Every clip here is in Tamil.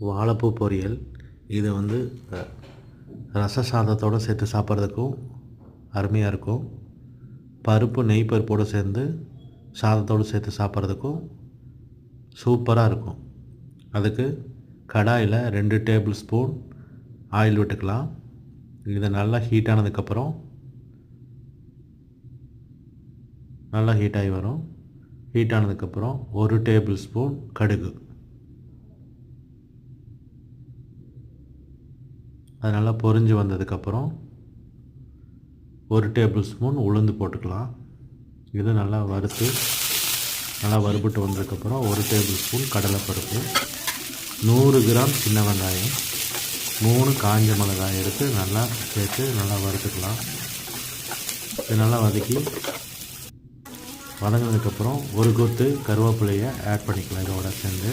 வாழைப்பூ பொரியல். இது வந்து ரச சாதத்தோடு சேர்த்து சாப்பிட்றதுக்கும் அருமையாக இருக்கும். பருப்பு நெய் பருப்போடு சேர்ந்து சாதத்தோடு சேர்த்து சாப்பிட்றதுக்கும் சூப்பராக இருக்கும். அதுக்கு கடாயில் 2 டேபிள் ஸ்பூன் ஆயில் விட்டுக்கலாம். இது நல்லா ஹீட் ஆனதுக்கப்புறம் நல்லா ஹீட் ஆகி வரும். ஹீட் ஆனதுக்கப்புறம் 1 டேபிள் ஸ்பூன் கடுகு, அது நல்லா பொரிஞ்சு வந்ததுக்கப்புறம் 1 டேபிள் ஸ்பூன் உளுந்து போட்டுக்கலாம். இது நல்லா வறுபட்டு வந்ததுக்கப்புறம் 1 டேபிள் ஸ்பூன் கடலைப்பருப்பு, 100 கிராம் சின்ன வெங்காயம், 3 காஞ்ச மிளகாய் எடுத்து நல்லா சேர்த்து நல்லா வறுத்துக்கலாம். இது நல்லா வதங்கினதுக்கப்புறம் ஒரு கொத்து கருவேப்பிலையை ஆட் பண்ணிக்கலாம். இதோட சேர்ந்து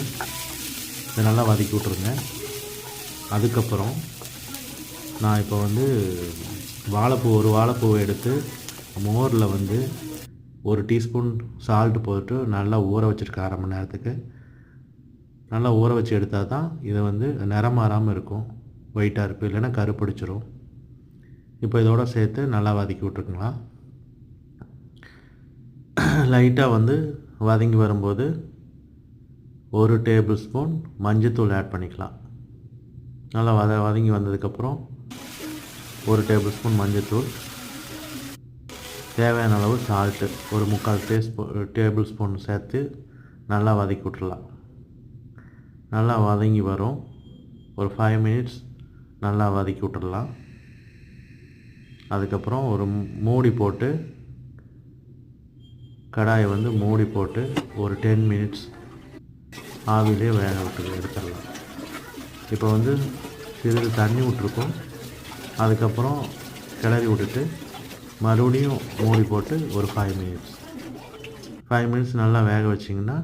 இதை நல்லா வதக்கி விட்ருங்க. அதுக்கப்புறம் நான் இப்போ ஒரு வாழைப்பூவை எடுத்து மோரில் 1 டீஸ்பூன் சால்ட்டு போட்டு நல்லா ஊற வச்சுருக்கேன். 1/2 மணி நேரத்துக்கு நல்லா ஊற வச்சு எடுத்தால் தான் இதை நிறம் மாறாமல் இருக்கும். ஒயிட்டாக இருக்கும், இல்லைன்னா கருப்பிடிச்சிரும். இப்போ இதோட சேர்த்து நல்லா வதக்கி விட்ருக்கலாம். லைட்டாக வதங்கி வரும்போது 1 டேபிள் ஸ்பூன் மஞ்சத்தூள் ஆட் பண்ணிக்கலாம். நல்லா வதங்கி வந்ததுக்கப்புறம் 1 டேபிள் ஸ்பூன் மஞ்சத்தூள், தேவையான அளவு சால்ட்டு 1/4 டேபிள் ஸ்பூன் சேர்த்து நல்லா வதக்கி விட்டுடலாம். நல்லா வதங்கி வரும். ஒரு 5 மினிட்ஸ் நல்லா வதக்கி விட்டுடலாம். அதுக்கப்புறம் ஒரு மூடி போட்டு கடாயை மூடி போட்டு ஒரு 10 மினிட்ஸ் ஆவிலே வேக விட்டு எடுத்துடலாம். இப்போ சிறிது தண்ணி விட்டுருக்கோம். அதுக்கப்புறம் கிளறி விட்டுட்டு மறுபடியும் மூடி போட்டு ஒரு 5 மினிட்ஸ் நல்லா வேக வச்சிங்கன்னா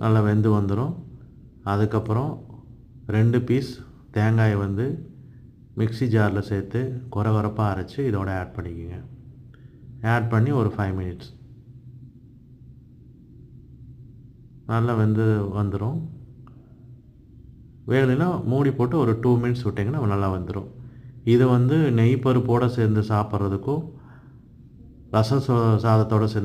நல்லா வெந்து வந்துடும். அதுக்கப்புறம் 2 பீஸ் தேங்காயை மிக்ஸி ஜாரில் சேர்த்து கொரகொரப்பாக அரைச்சி இதோட ஆட் பண்ணிக்கோங்க. ஆட் பண்ணி ஒரு 5 மினிட்ஸ் நல்லா வெந்து வந்துடும். வேணும்னா மூடி போட்டு ஒரு 2 மினிட்ஸ் விட்டிங்கன்னா நல்லா வந்துடும். இது நெய் பருப்போடு சேர்ந்து சாப்பிட்றதுக்கும் ரசம் சாதத்தோடு சேர்ந்து